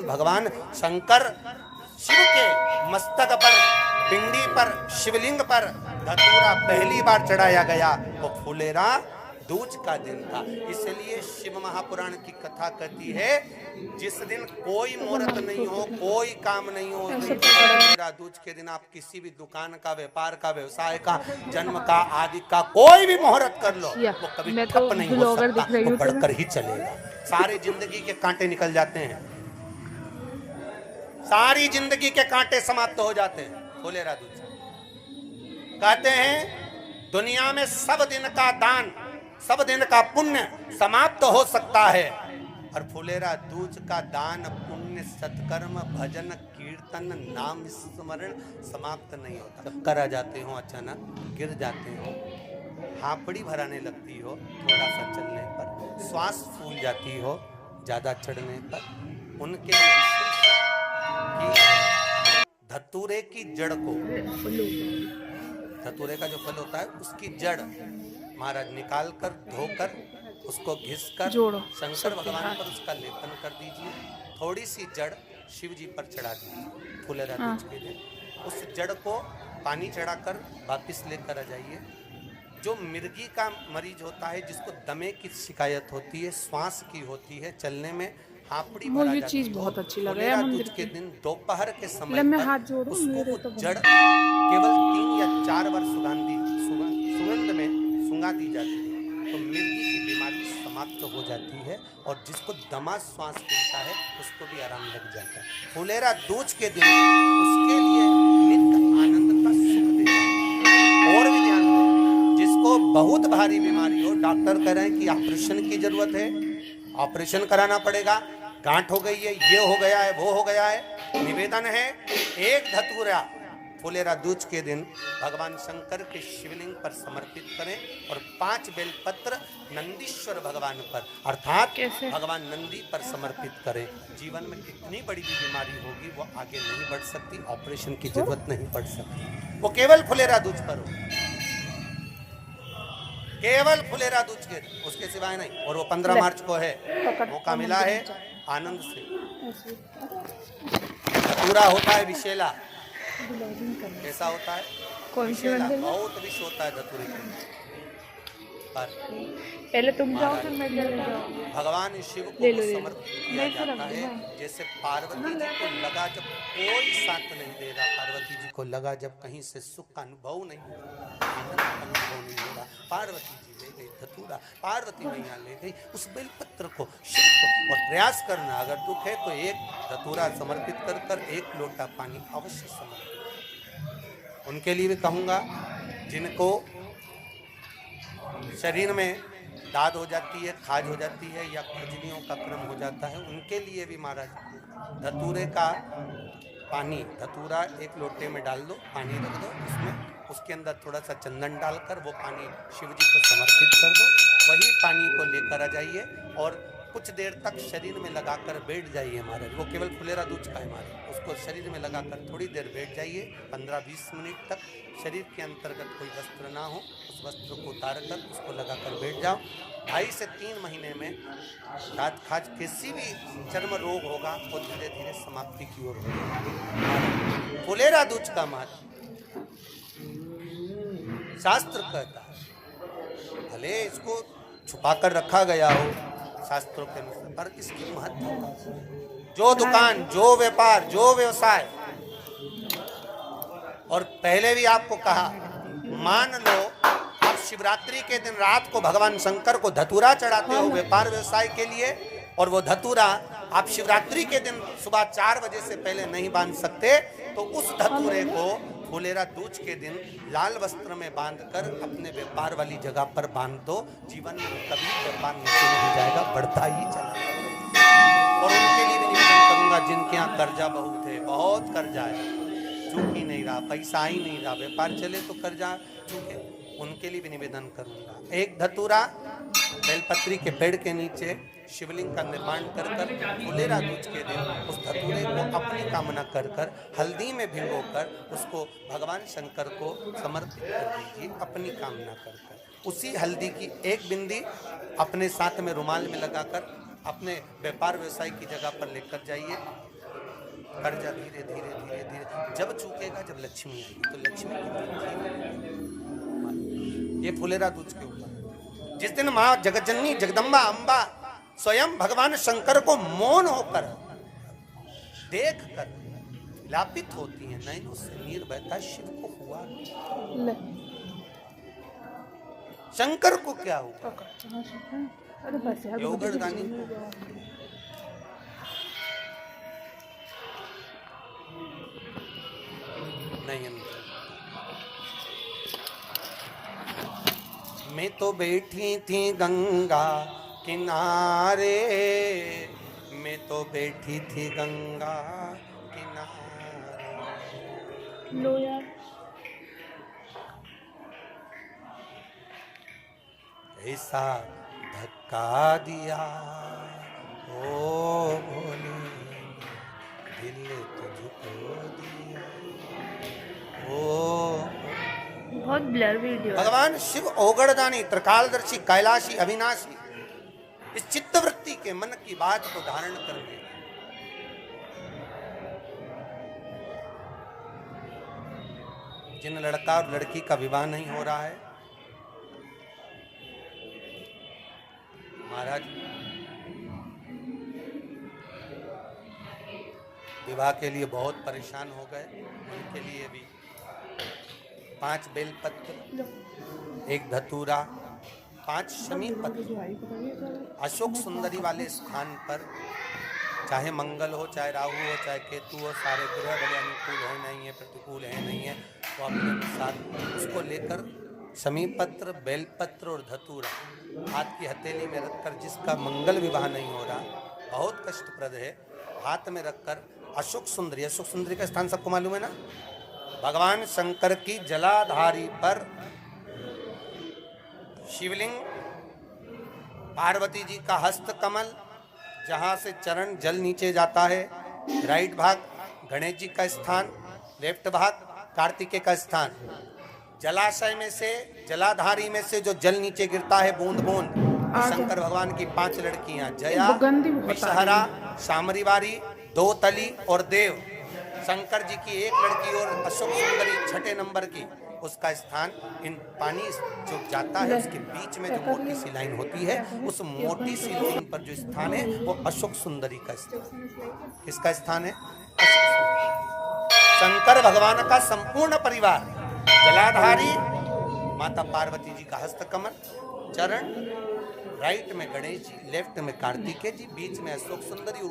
भगवान शंकर शिव के मस्तक पर, पिंडी पर, शिवलिंग पर धतूरा पहली बार चढ़ाया गया वो फुलेरा दूज का दिन था। इसलिए शिव महापुराण की कथा कहती है जिस दिन कोई मुहूर्त नहीं हो, कोई काम नहीं हो, उस दिन फुलेरा दूज के दिन आप किसी भी दुकान का, व्यापार का, व्यवसाय का, जन्म का, आदि का कोई भी मुहूर्त कर लो वो कभी ठप नहीं हो सकता, वो बढ़कर ही चलेगा। सारी जिंदगी के कांटे निकल जाते हैं, सारी जिंदगी के कांटे समाप्त हो जाते हैं फुलेरा दूज। कहते हैं दुनिया में सब दिन का दान, सब दिन का पुण्य समाप्त हो सकता है और फुलेरा दूज का दान, पुण्य, सत्कर्म, भजन, कीर्तन, नाम स्मरण समाप्त नहीं होता। चक्कर आ जाते हो, अचानक गिर जाते हो, हापड़ी भराने लगती हो थोड़ा सा चलने पर, श्वास फूल जाती हो ज्यादा चढ़ने पर, उनके लिए कि धतूरे की जड़ को, धतूरे का जो फल होता है उसकी जड़ महाराज निकाल कर, धोकर, उसको घिसकर शंकर भगवान पर उसका लेपन कर दीजिए। थोड़ी सी जड़ शिव जी पर चढ़ा दीजिए फुलेरा दूज के दिन। उस जड़ को पानी चढ़ाकर वापिस लेकर आ जाइए। जो मिर्गी का मरीज होता है, जिसको दमे की शिकायत होती है, श्वास की होती है, चलने में हापड़ी भरा जाती है, बहुत अच्छी लग रही है मंदिर के दिन दोपहर के समय पर उसको तो जड़ केवल 3 या 4 बार सुगंध में सुंगा दी जाती है तो मिर्गी की बीमारी समाप्त हो जाती है और जिसको दमा श्वास मिलता है उसको भी आराम लग जाता है। फुलेरा दूज के दिन उसके लिए नित्य आनंद का सुख देता है। और भी ध्यान दें, जिसको बहुत भारी बीमारी हो, डॉक्टर कह रहे हैं कि ऑपरेशन की जरूरत है, ऑपरेशन कराना पड़ेगा, गांठ हो गई है, ये हो गया है, वो हो गया है, निवेदन है एक धतूरा फुलेरा दूज के दिन भगवान शंकर के शिवलिंग पर समर्पित करें और 5 बेलपत्र नंदीश्वर भगवान पर अर्थात भगवान नंदी पर समर्पित करें। जीवन में कितनी बड़ी भी बीमारी होगी वो आगे नहीं बढ़ सकती, ऑपरेशन की जरूरत नहीं पड़ सकती, वो केवल फुलेरा दूज पर हो, केवल फुलेरा दूज के दिन, उसके सिवाय नहीं। और वो 15 मार्च को है, मौका मिला है आनंद से। धतूरा होता है विशेला, कैसा होता है? विशेला, बहुत विष होता है धतूरे पर। पहले तुम जाओ फिर मैं जाऊँ। भगवान शिव को समर्पित किया जाता है। जैसे पार्वती जी को लगा जब कोई साथ नहीं दे रहा, पार्वती जी को लगा जब कहीं से सुख का अनुभव नहीं हो रहा, आनंद का अनुभव नहीं हो रहा, पार्वती जी ले गई धतूरा, पार्वती मैया ले गई उस बेलपत्र को, शिव को। और प्रयास करना, अगर दुख है तो एक धतूरा समर्पित कर कर 1 लोटा पानी अवश्य समर्पित। उनके लिए भी कहूँगा जिनको शरीर में दाद हो जाती है, खाज हो जाती है या खुजलियों का क्रम हो जाता है, उनके लिए भी महाराज धतूरे का पानी, धतूरा 1 लोटे में डाल दो, पानी रख दो उसमें, उसके अंदर थोड़ा सा चंदन डालकर वो पानी शिव जी को समर्पित कर दो। वही पानी को लेकर आ जाइए और कुछ देर तक शरीर में लगाकर बैठ जाइए महाराज। वो केवल फुलेरा दूज का है महाराज, उसको शरीर में लगाकर थोड़ी देर बैठ जाइए, 15-20 मिनट तक। शरीर के अंतर्गत कोई वस्त्र ना हो, उस वस्त्र को उतार कर उसको लगाकर बैठ जाओ। 2.5 से 3 महीने में दाँत खाज किसी भी चर्म रोग होगा वो धीरे धीरे समाप्ति की ओर होगा। फुलेरा दूज का महत्व शास्त्र कहता है, भले इसको छुपा कर रखा गया हो शास्त्रों के अनुसार, पर इसकी महत्व, जो दुकान, जो व्यापार, जो व्यवसाय, और पहले भी आपको कहा, मान लो आप शिवरात्रि के दिन रात को भगवान शंकर को धतूरा चढ़ाते हो व्यापार व्यवसाय के लिए, और वो धतूरा आप शिवरात्रि के दिन सुबह 4 बजे से पहले नहीं बांध सकते, तो उस धतूरे को फुलेरा दूज के दिन लाल वस्त्र में बांधकर अपने व्यापार वाली जगह पर बांध दो। जीवन में कभी व्यापार नीचे नहीं जाएगा, बढ़ता ही चला। और उनके लिए भी निवेदन करूंगा जिनके यहाँ कर्जा बहुत है, बहुत कर्जा है, चूक ही नहीं रहा, पैसा ही नहीं रहा, व्यापार चले तो कर्जा चूके, उनके लिए भी निवेदन करूंगा। एक धतूरा बेलपत्री के पेड़ के नीचे शिवलिंग का निर्माण कर कर फुलेरा दूज के दिन उस धतूरे को अपनी कामना कर कर हल्दी में भिगोकर उसको भगवान शंकर को समर्पित कर दीजिए अपनी कामना कर कर। उसी हल्दी की 1 बिंदी अपने साथ में रुमाल में लगाकर अपने व्यापार व्यवसाय की जगह पर लेकर जाइए, कर्जा धीरे धीरे धीरे धीरे जब चूकेगा, जब लक्ष्मी आएगी तो लक्ष्मी की ये फुलेरा दूज के ऊपर जिस दिन माँ जगज्जननी जगदम्बा अम्बा स्वयं भगवान शंकर को मौन होकर देख कर लापित होती है, नैनों से नीर बहता, शिव को हुआ ले शंकर को क्या हुआ? अरे बस यार योगदानी को नहीं अंदर। मैं तो बैठी थी गंगा किनारे, मैं तो बैठी थी गंगा किनारे। लो यार ऐसा धक्का दिया ओ भोले, दिल तुझको दिया ओ। बहुत ब्लर वीडियो। भगवान शिव ओगड़दानी, त्रिकालदर्शी, कैलाशी, अविनाशी, इस चित्तवृत्ति के मन की बात को धारण करके जिन लड़का और लड़की का विवाह नहीं हो रहा है, महाराज विवाह के लिए बहुत परेशान हो गए, उनके लिए भी 5 बेलपत्र, 1 धतूरा, 5 शमी पत्र अशोक सुंदरी वाले स्थान पर, चाहे मंगल हो, चाहे राहु हो, चाहे केतु हो, सारे ग्रह बड़े अनुकूल है नहीं है, प्रतिकूल है नहीं है, तो अपने अनुसार उसको लेकर शमी पत्र, बेलपत्र और धतूरा हाथ की हथेली में रखकर, जिसका मंगल विवाह नहीं हो रहा, बहुत कष्टप्रद है, हाथ में रखकर अशोक सुंदरी, अशोक सुंदरी का स्थान सबको मालूम है ना, भगवान शंकर की जलाधारी पर शिवलिंग, पार्वती जी का हस्त कमल, जहां से चरण जल नीचे जाता है, राइट भाग गणेश जी का स्थान, लेफ्ट भाग कार्तिकेय का स्थान, जलाशय में से, जलाधारी में से जो जल नीचे गिरता है बूंद बूंद, शंकर भगवान की 5 लड़कियां, जया, विषहरा, शामरीवारी, दोतली और देव, शंकर जी की 1 लड़की और अशोक सुंदरी 6 नंबर की, उसका स्थान, इन पानी जो जाता है उसके बीच में जो मोटी सी लाइन होती है, उस मोटी सी लाइन पर जो स्थान है वो अशोक सुंदरी का स्थान। किसका स्थान है? शंकर भगवान का संपूर्ण परिवार, जलाधारी माता पार्वती जी का हस्तकमल, चरण राइट में गणेश जी, लेफ्ट में कार्तिकेय जी, बीच में अशोक सुंदरी।